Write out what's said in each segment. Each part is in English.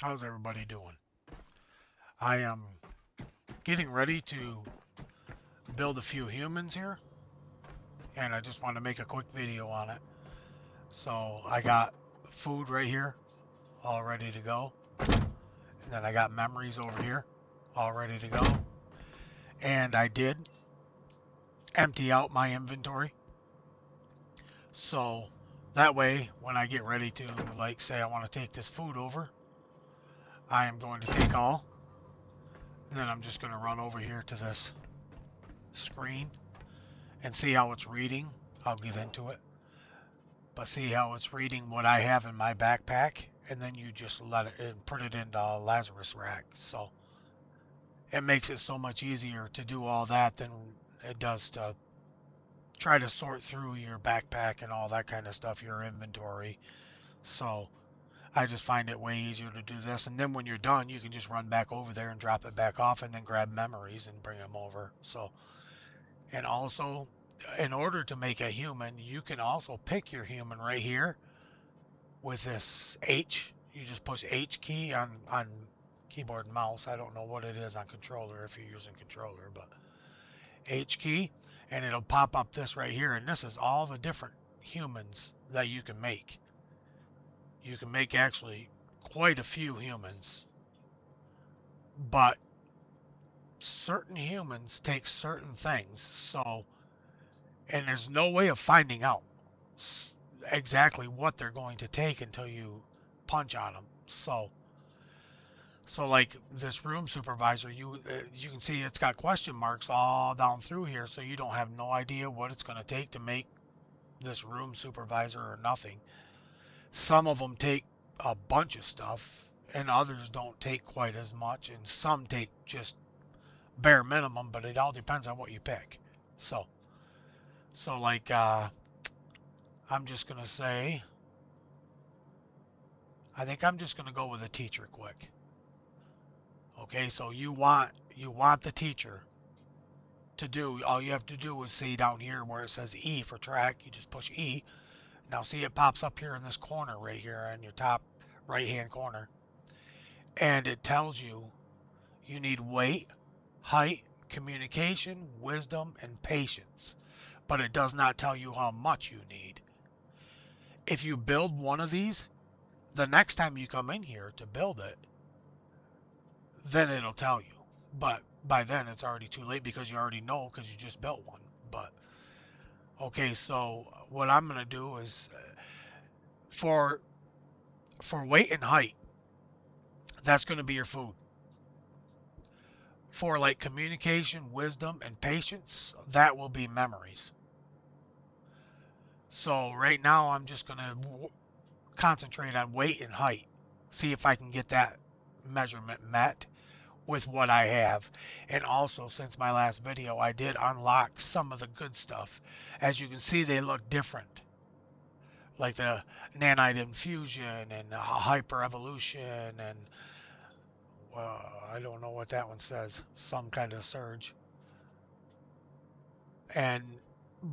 How's everybody doing? I am getting ready to build a few humans here, and I just want to make a quick video on it. So I got food right here, all ready to go. And then I got memories over here, all ready to go. And I did empty out my inventory. So that way, when I get ready to, like, say I want to take this food over, I am going to take all. And then I'm just going to run over here to this screen and see how it's reading. I'll get into it. But see how it's reading what I have in my backpack, and then you just let it and put it into Lazarus rack. So it makes it so much easier to do all that than it does to try to sort through your backpack and all that kind of stuff, your inventory. So I just find it way easier to do this, and then when you're done, you can just run back over there and drop it back off, and then grab memories and bring them over. So, and also, in order to make a human, you can also pick your human right here with this H. You just push H key on keyboard and mouse. I don't know what it is on controller if you're using controller, but H key, and it'll pop up this right here, and this is all the different humans that you can make. You can make actually quite a few humans, but certain humans take certain things. So, and there's no way of finding out exactly what they're going to take until you punch on them. So like this room supervisor, you can see it's got question marks all down through here, so you don't have no idea what it's going to take to make this room supervisor or nothing. Some of them take a bunch of stuff, and others don't take quite as much, and some take just bare minimum, but it all depends on what you pick. So, so like I'm just gonna say, I think I'm just gonna go with a teacher quick. Okay, so you want the teacher to do, all you have to do is see down here where it says E for track, you just push E. Now see it pops up here in this corner right here in your top right hand corner, and it tells you you need weight, height, communication, wisdom, and patience, but it does not tell you how much you need. If you build one of these, the next time you come in here to build it, then it'll tell you. But by then it's already too late because you already know because you just built one. But okay, so what I'm gonna do is for weight and height, that's gonna be your food. For like communication, wisdom, and patience, that will be memories. So right now I'm just gonna concentrate on weight and height. See if I can get that measurement met with what I have. And also, since my last video, I did unlock some of the good stuff. As you can see, they look different. Like the nanite infusion and hyper evolution and I don't know what that one says. Some kind of surge. And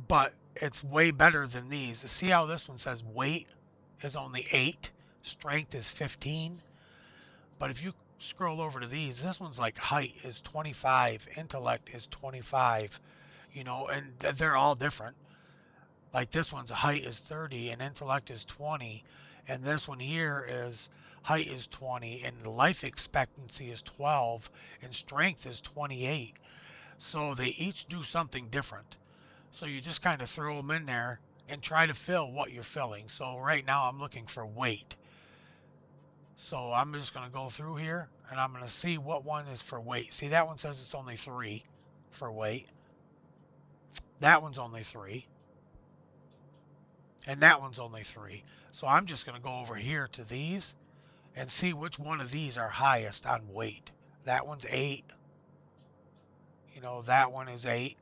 but it's way better than these. See how this one says weight is only 8, strength is 15. But if you scroll over to these, this one's like height is 25, intellect is 25, and they're all different. Like this one's height is 30 and intellect is 20, and this one here is height is 20 and life expectancy is 12 and strength is 28. So they each do something different. So you just kind of throw them in there and try to fill what you're filling. So right now I'm looking for weight. So I'm just going to go through here and I'm going to see what one is for weight. See, that one says it's only 3 for weight. That one's only 3. And that one's only 3. So I'm just going to go over here to these and see which one of these are highest on weight. That one's 8. That one is 8.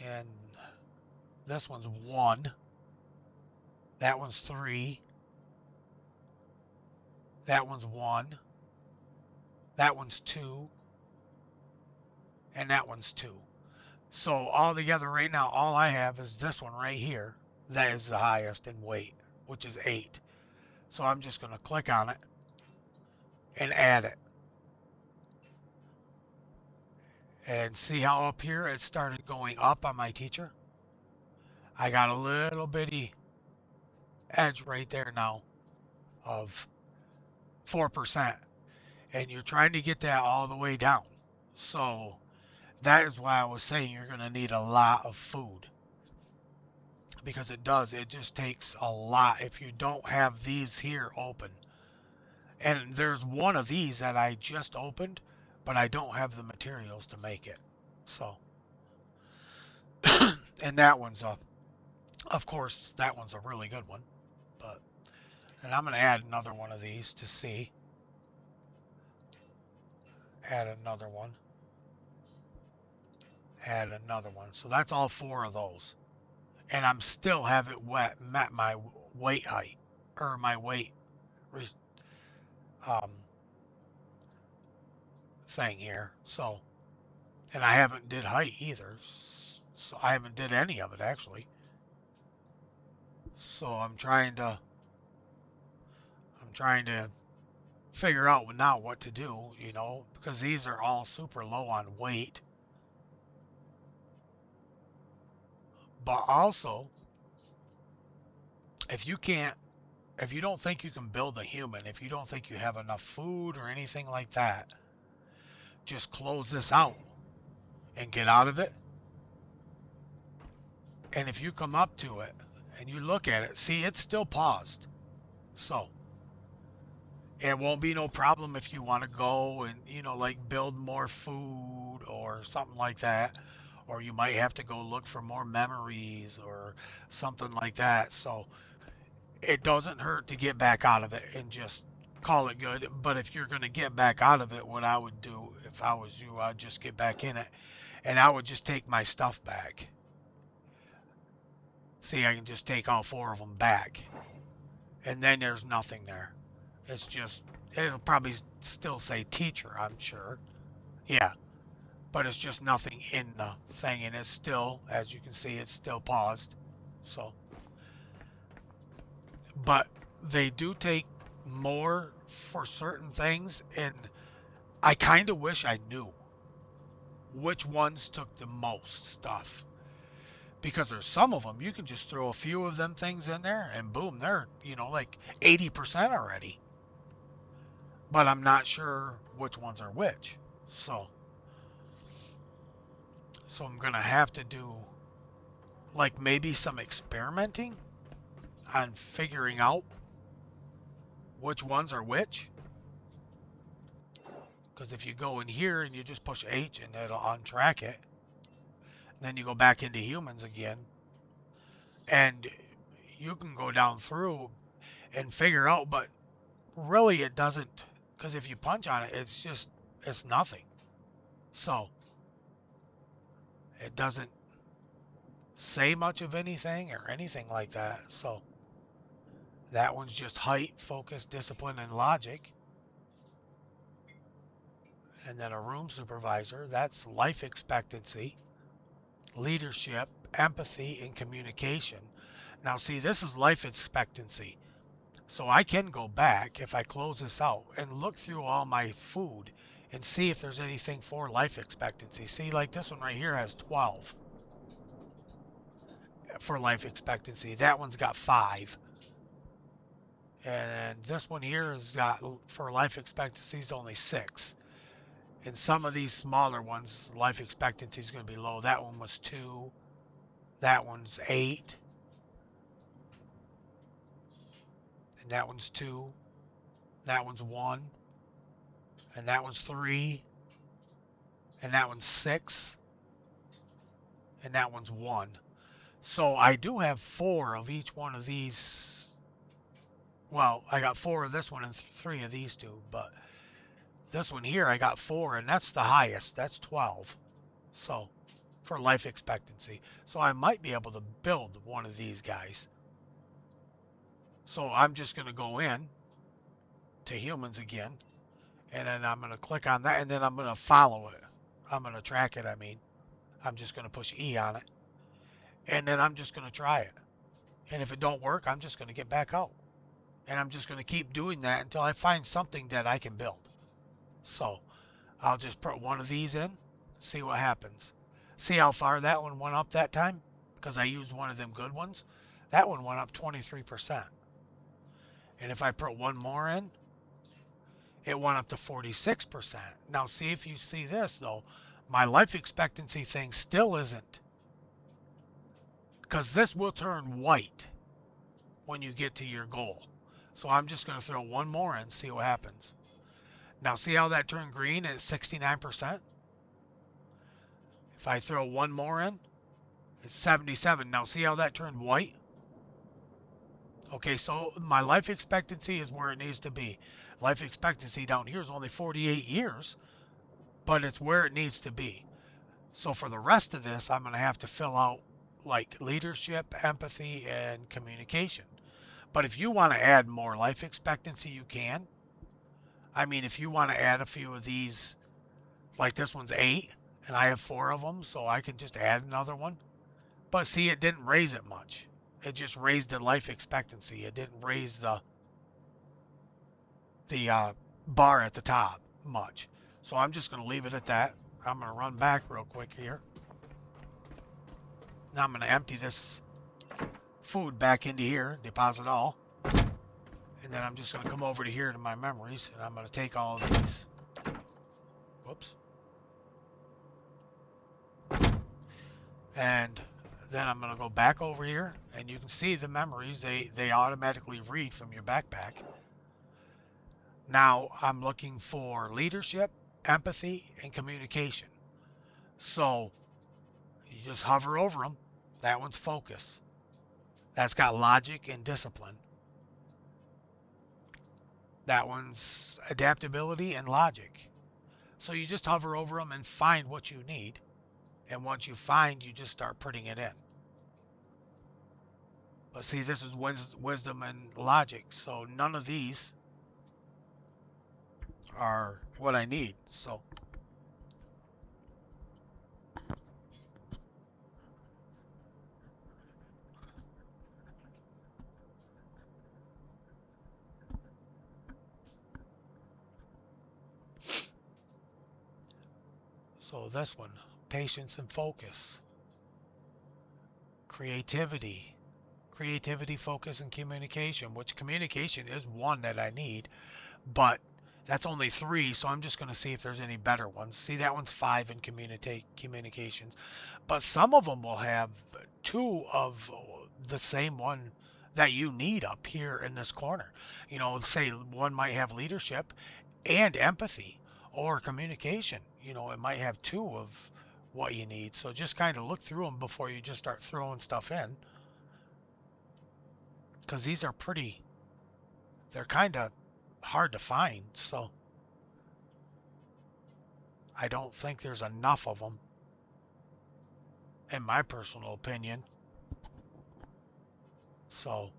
And this one's 1. That one's 3. That one's 1. That one's 2. And that one's 2. So all together right now, all I have is this one right here. That is the highest in weight, which is 8. So I'm just going to click on it. and add it. And see how up here it started going up on my teacher? I got a little bitty edge right there now of 4%. And you're trying to get that all the way down. So that is why I was saying you're going to need a lot of food. Because it just takes a lot if you don't have these here open. And there's one of these that I just opened, but I don't have the materials to make it. So, and that one's of course, that one's a really good one. But, and I'm going to add another one of these to see. Add another one. Add another one. So that's all 4 of those. And I'm still haven't met my weight height or my weight um, thing here. So, and I haven't did height either. So I haven't did any of it actually. So I'm trying to figure out now what to do, you know, because these are all super low on weight. But also, if you don't think you can build a human, if you don't think you have enough food or anything like that, just close this out and get out of it. And if you come up to it and you look at it, see, it's still paused. So it won't be no problem if you want to go and, you know, like build more food or something like that. Or you might have to go look for more memories or something like that. So it doesn't hurt to get back out of it and just call it good. But if you're going to get back out of it, what I would do if I was you, I'd just get back in it and I would just take my stuff back. See, I can just take all 4 of them back. And then there's nothing there. It's just, it'll probably still say teacher, I'm sure. Yeah. But it's just nothing in the thing. And it's still, as you can see, it's still paused. So. But they do take more for certain things. And I kind of wish I knew which ones took the most stuff. Because there's some of them, you can just throw a few of them things in there and boom, they're, you know, like 80% already. But I'm not sure which ones are which. So I'm going to have to do like maybe some experimenting on figuring out which ones are which. Because if you go in here and you just push H and it'll untrack it. Then you go back into humans again. And you can go down through and figure out, but really it doesn't. Because if you punch on it, it's nothing. So it doesn't say much of anything or anything like that. So that one's just height, focus, discipline, and logic. And then a room supervisor, that's life expectancy, leadership, empathy, and communication. Now see, this is life expectancy. So I can go back if I close this out and look through all my food and see if there's anything for life expectancy. See, like this one right here has 12 for life expectancy. That one's got 5. And this one here has got, for life expectancy, is only 6. And some of these smaller ones, life expectancy is going to be low. That one was 2. That one's 8. And that one's 2. That one's 1. And that one's 3. And that one's 6. And that one's 1. So I do have 4 of each one of these. Well, I got 4 of this one and 3 of these two. But this one here, I got 4. And that's the highest. That's 12. So for life expectancy. So I might be able to build one of these guys. So I'm just going to go in to humans again. And then I'm going to click on that. And then I'm going to follow it. I'm going to track it, I mean. I'm just going to push E on it. And then I'm just going to try it. And if it don't work, I'm just going to get back out. And I'm just going to keep doing that until I find something that I can build. So I'll just put one of these in, see what happens. See how far that one went up that time? Because I used one of them good ones. That one went up 23%. And if I put one more in, it went up to 46%. Now see if you see this though, my life expectancy thing still isn't. Because this will turn white when you get to your goal. So I'm just going to throw one more in, see what happens. Now see how that turned green at 69%? If I throw one more in, it's 77. Now see how that turned white? Okay, so my life expectancy is where it needs to be. Life expectancy down here is only 48 years, but it's where it needs to be. So for the rest of this, I'm going to have to fill out like leadership, empathy, and communication. But if you want to add more life expectancy, you can. I mean, if you want to add a few of these, like this one's 8, and I have 4 of them, so I can just add another one. But see, it didn't raise it much. It just raised the life expectancy. It didn't raise the bar at the top much. So I'm just going to leave it at that. I'm going to run back real quick here. Now I'm going to empty this food back into here, deposit all. And then I'm just going to come over to here to my memories, and I'm going to take all of these. Whoops. And then I'm going to go back over here, and you can see the memories. They automatically read from your backpack. Now I'm looking for leadership, empathy, and communication. So you just hover over them. That one's focus. That's got logic and discipline. That one's adaptability and logic. So you just hover over them and find what you need. And once you find, you just start putting it in. But see, this is wisdom and logic. So none of these are what I need. So this one, patience and focus, creativity, focus, and communication, which communication is one that I need, but that's only 3, so I'm just going to see if there's any better ones. See, that one's 5 in communications, but some of them will have 2 of the same one that you need up here in this corner. You know, say one might have leadership and empathy, or communication. You know, it might have 2 of what you need. So just kind of look through them before you just start throwing stuff in. Because these are they're kind of hard to find. So I don't think there's enough of them, in my personal opinion. So,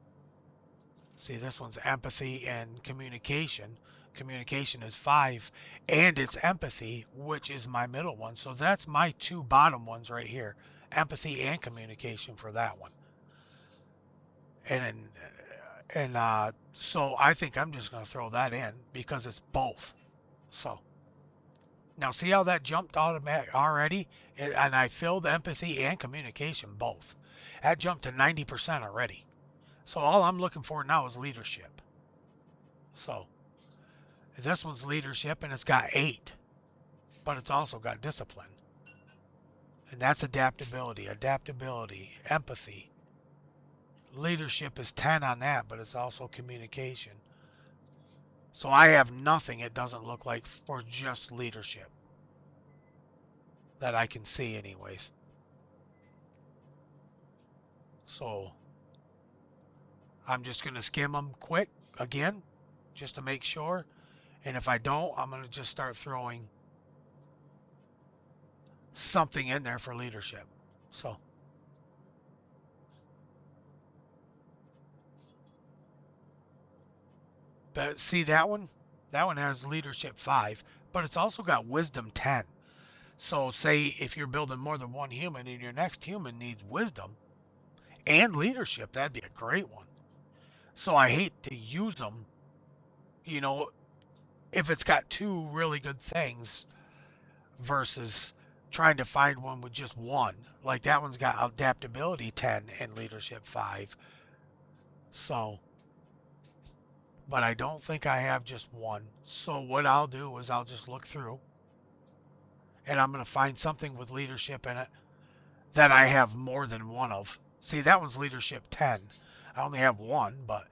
see, this one's empathy and communication. Communication is 5, and it's empathy, which is my middle one. So that's my 2 bottom ones right here, empathy and communication for that one. And so I think I'm just going to throw that in because it's both. So now see how that jumped automatic already, and I filled empathy and communication both. That jumped to 90% already. So all I'm looking for now is leadership. So this one's leadership, and it's got 8, but it's also got discipline. And that's adaptability, empathy. Leadership is 10 on that, but it's also communication. So I have nothing, it doesn't look like, for just leadership that I can see anyways. So I'm just going to skim them quick again, just to make sure. And if I don't, I'm going to just start throwing something in there for leadership. So but see that one has leadership 5, but it's also got wisdom 10. So say if you're building more than one human and your next human needs wisdom and leadership, that'd be a great one. So I hate to use them, you know, if it's got two really good things versus trying to find one with just one. Like that one's got adaptability 10 and leadership 5. So, but I don't think I have just one. So what I'll do is I'll just look through and I'm going to find something with leadership in it that I have more than one of. See, that one's leadership 10. I only have one, but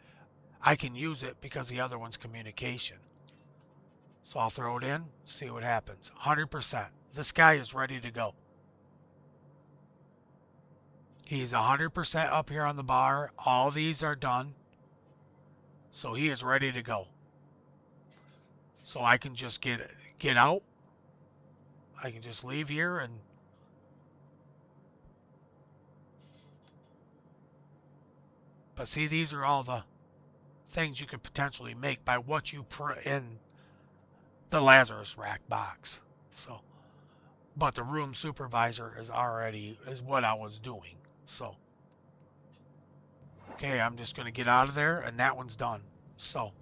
I can use it because the other one's communication. So I'll throw it in, see what happens. 100%. This guy is ready to go. He's 100% up here on the bar. All these are done. So he is ready to go. So I can just get out. I can just leave here and but see, these are all the things you could potentially make by what you put in the Lazarus rack box. So, but the room supervisor is what I was doing. So, okay, I'm just going to get out of there and that one's done. So,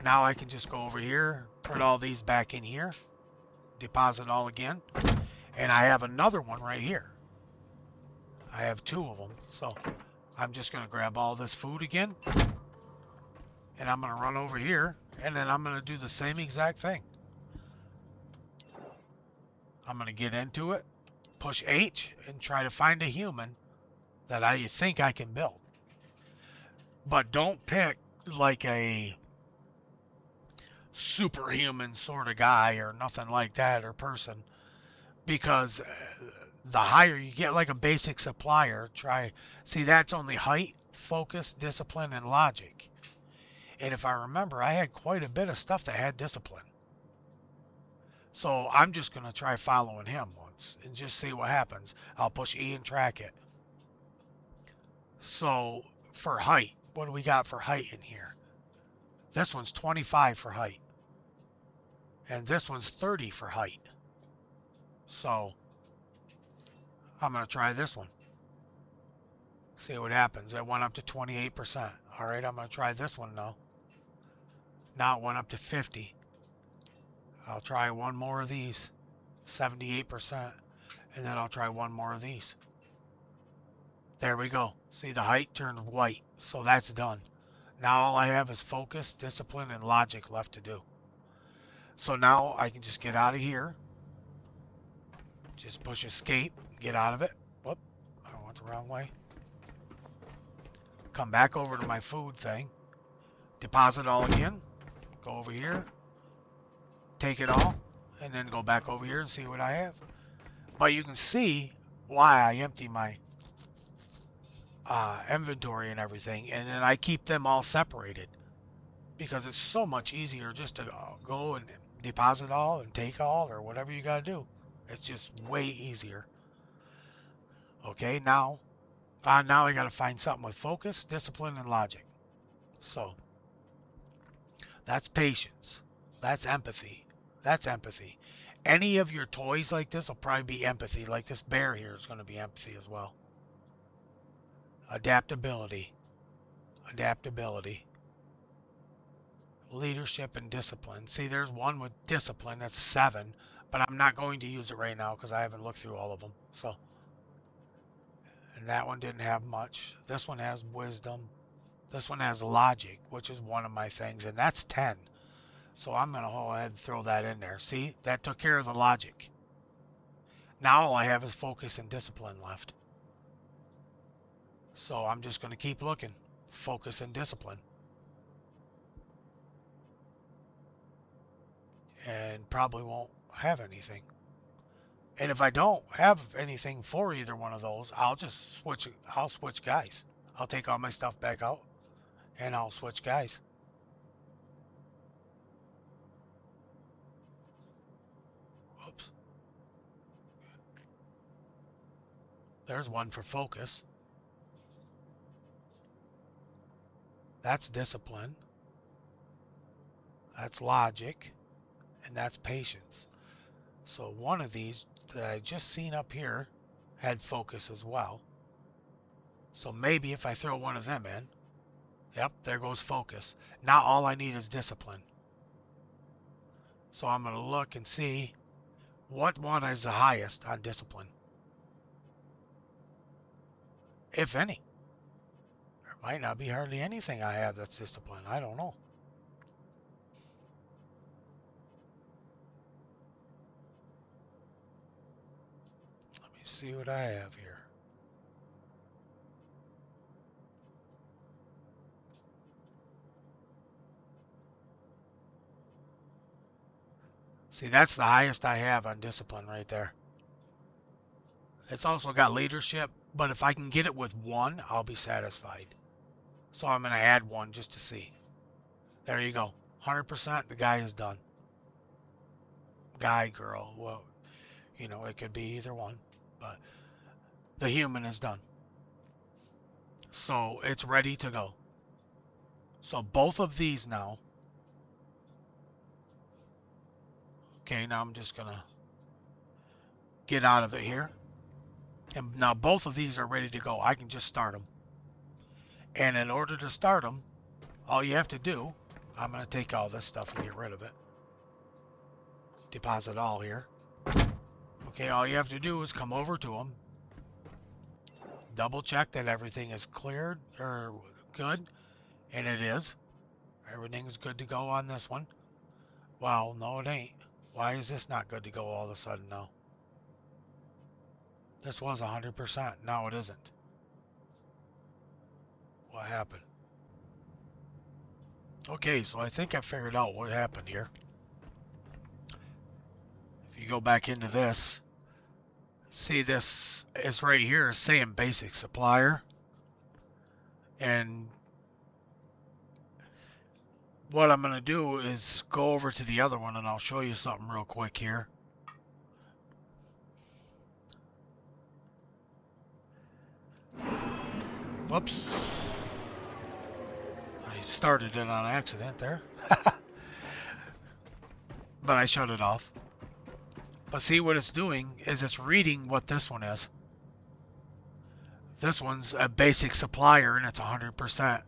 now I can just go over here, put all these back in here, deposit all again, and I have another one right here. I have two of them. So, I'm just going to grab all this food again, and I'm going to run over here, and then I'm going to do the same exact thing. I'm going to get into it, push H, and try to find a human that I think I can build. But don't pick like a superhuman sort of guy or nothing like that or person, because the higher you get, like a basic supplier, see, that's only height, focus, discipline, and logic. And if I remember, I had quite a bit of stuff that had discipline. So I'm just going to try following him once and just see what happens. I'll push E and track it. So for height, what do we got for height in here? This one's 25 for height. And this one's 30 for height. So I'm going to try this one. See what happens. It went up to 28%. All right, I'm going to try this one now. Now it went up to 50. I'll try one more of these. 78%. And then I'll try one more of these. There we go. See, the height turned white. So that's done. Now all I have is focus, discipline, and logic left to do. So now I can just get out of here. Just push escape, get out of it. Whoop, I went the wrong way. Come back over to my food thing. Deposit all again. Go over here. Take it all. And then go back over here and see what I have. But you can see why I empty my inventory and everything. And then I keep them all separated. Because it's so much easier just to go and deposit all and take all or whatever you got to do. It's just way easier. Okay, now I got to find something with focus, discipline, and logic. So that's patience. That's empathy. That's empathy. Any of your toys like this will probably be empathy. Like this bear here is going to be empathy as well. Adaptability. Adaptability. Leadership and discipline. See, there's one with discipline. That's 7. But I'm not going to use it right now because I haven't looked through all of them. So, and that one didn't have much. This one has wisdom. This one has logic, which is one of my things, and that's 10. So I'm going to go ahead and throw that in there. See, that took care of the logic. Now all I have is focus and discipline left. So I'm just going to keep looking. Focus and discipline. And probably won't have anything. And if I don't have anything for either one of those, I'll switch guys. I'll take all my stuff back out and I'll switch guys. Whoops. There's one for focus. That's discipline. That's logic. And that's patience. So one of these that I just seen up here had focus as well. So maybe if I throw one of them in, Yep, there goes focus. Now all I need is discipline. So I'm going to look and see what one is the highest on discipline, if any. There might not be hardly anything I have that's discipline. I don't know. Let me see what I have here. See, that's the highest I have on discipline right there. It's also got leadership, but if I can get it with one, I'll be satisfied. So I'm going to add one just to see. There you go. 100%, the guy is done. Guy, girl, well, you know, it could be either one, but the human is done. So it's ready to go. So both of these now. Okay, now I'm just going to get out of it here. And now both of these are ready to go. I can just start them. And in order to start them, all you have to do, I'm going to take all this stuff and get rid of it. Deposit all here. Okay, all you have to do is come over to them. Double check that everything is cleared or good. And it is. Everything's good to go on this one. Well, no it ain't. Why is this not good to go all of a sudden now? This was 100%. Now it isn't. What happened? Okay, so I think I figured out what happened here. If you go back into this, see this is right here saying basic supplier. And what I'm going to do is go over to the other one and I'll show you something real quick here. Whoops. I started it on accident there. But I shut it off. But see what it's doing is it's reading what this one is. This one's a basic supplier and it's 100%.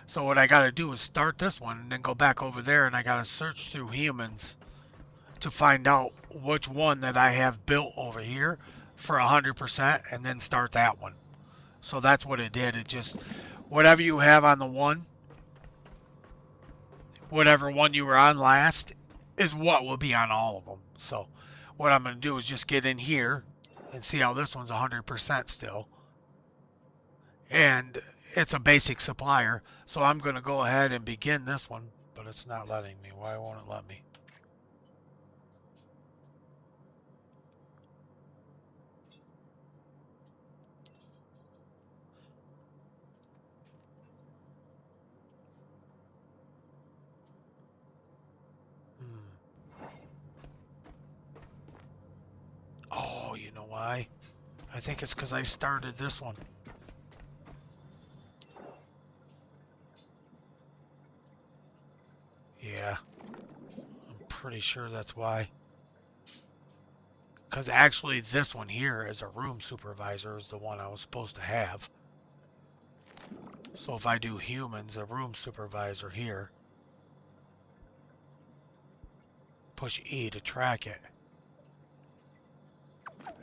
So what I got to do is start this one and then go back over there and I got to search through humans to find out which one that I have built over here for 100% and then start that one. So that's what it did. It just, whatever you have on the one, whatever one you were on last is what will be on all of them. So what I'm going to do is just get in here and see how this one's 100% still. And it's a basic supplier. So I'm going to go ahead and begin this one, but it's not letting me. Why won't it let me? Oh, you know why? I think it's because I started this one. Yeah, I'm pretty sure that's why. Because actually this one here as a room supervisor is the one I was supposed to have. So if I do humans, a room supervisor here, push E to track it.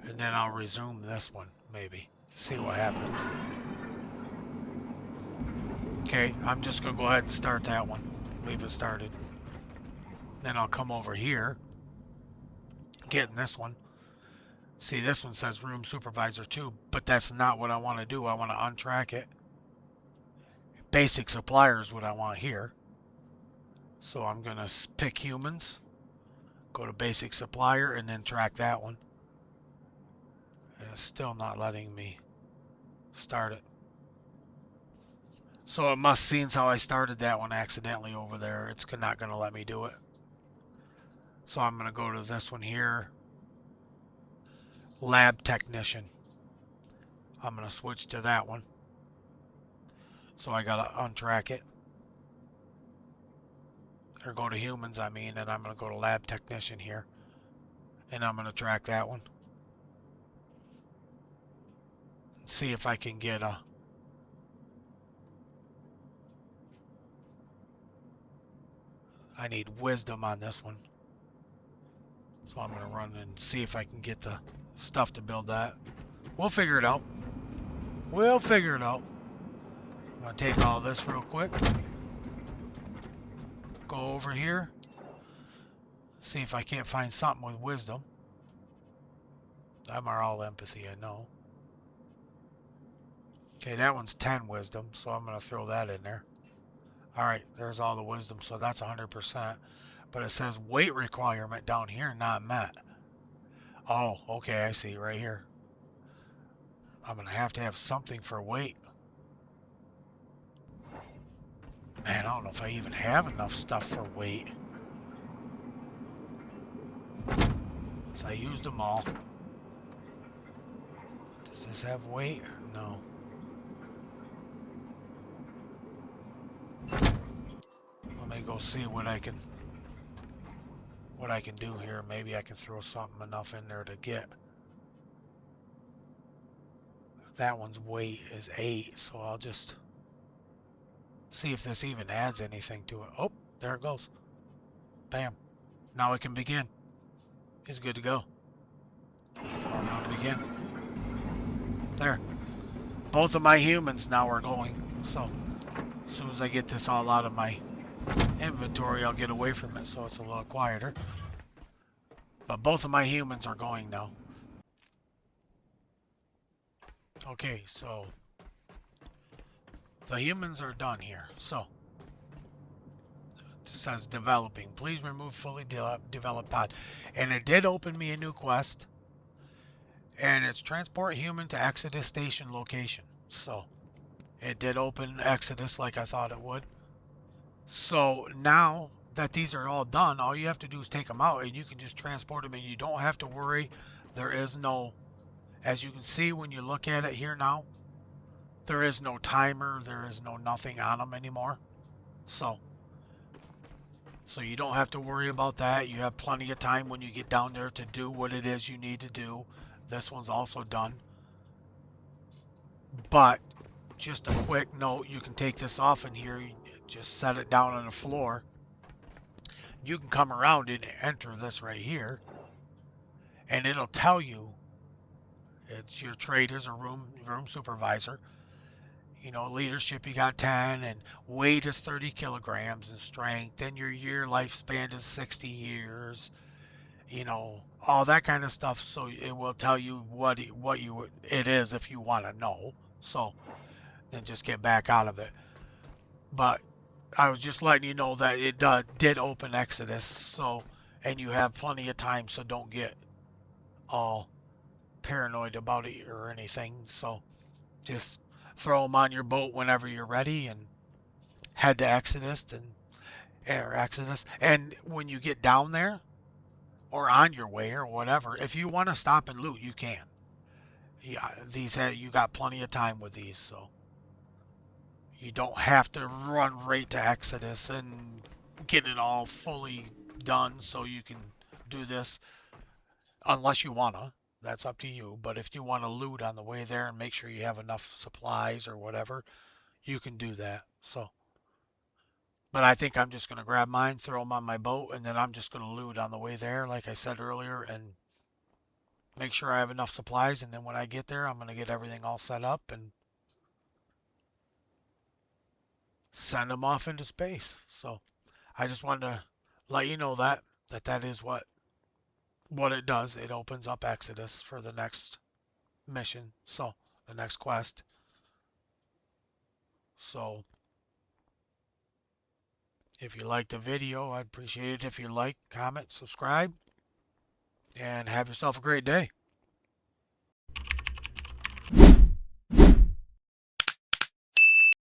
And then I'll resume this one, maybe. See what happens. Okay, I'm just going to go ahead and start that one. Leave it started. Then I'll come over here. Get in this one. See, this one says room supervisor 2, but that's not what I want to do. I want to untrack it. Basic supplier is what I want here. So I'm going to pick humans. Go to basic supplier and then track that one. And it's still not letting me start it. So it must seem how I started that one accidentally over there. It's not going to let me do it. So I'm going to go to this one here. Lab technician. I'm going to switch to that one. So I got to untrack it. Or go to humans, I mean, and I'm going to go to lab technician here. And I'm going to track that one. See if I can get a I need wisdom on this one. So I'm going to run and see if I can get the stuff to build that. We'll figure it out. We'll figure it out. I'm going to take all this real quick. Go over here. See if I can't find something with wisdom. I'm all empathy, I know. Okay, that one's 10 wisdom, so I'm going to throw that in there. Alright, there's all the wisdom, so that's 100%. But it says weight requirement down here not met. Oh, okay, I see right here. I'm going to have something for weight. Man, I don't know if I even have enough stuff for weight. So I used them all. Does this have weight? No. Let me go see what I can do here. Maybe I can throw something enough in there to get. That one's weight is 8, so I'll just see if this even adds anything to it. Oh, there it goes. Bam. Now we can begin. He's good to go. So I'm going to begin. There. Both of my humans now are going. So as soon as I get this all out of my inventory, I'll get away from it so it's a little quieter. But both of my humans are going now. Okay, so the humans are done here. So it says developing. Please remove fully developed pod. And it did open me a new quest. And it's transport human to Exodus station location. So it did open Exodus like I thought it would. So now that these are all done, all you have to do is take them out and you can just transport them and you don't have to worry. There is no, as you can see when you look at it here now, there is no timer, there is no nothing on them anymore. So you don't have to worry about that. You have plenty of time when you get down there to do what it is you need to do. This one's also done. But just a quick note, you can take this off in here, just set it down on the floor. You can come around and enter this right here, and it'll tell you it's your trade as a room supervisor. You know, leadership, you got 10, and weight is 30 kilograms, and strength, and your year lifespan is 60 years. You know, all that kind of stuff. So it will tell you what it is if you want to know. So then just get back out of it. But I was just letting you know that it did open Exodus. So, and you have plenty of time, so don't get all paranoid about it or anything. So just throw them on your boat whenever you're ready and head to Exodus and when you get down there or on your way or whatever, if you want to stop and loot, you can. Yeah, you got plenty of time with these, so you don't have to run right to Exodus and get it all fully done so you can do this unless you wanna. That's up to you. But if you want to loot on the way there and make sure you have enough supplies or whatever, you can do that. So, but I think I'm just going to grab mine, throw them on my boat, and then I'm just going to loot on the way there, like I said earlier, and make sure I have enough supplies. And then when I get there, I'm going to get everything all set up and send them off into space. So I just wanted to let you know that is what it does. It opens up Exodus for the next mission. So the next quest. So if you liked the video, I'd appreciate it if you like, comment, subscribe, and have yourself a great day.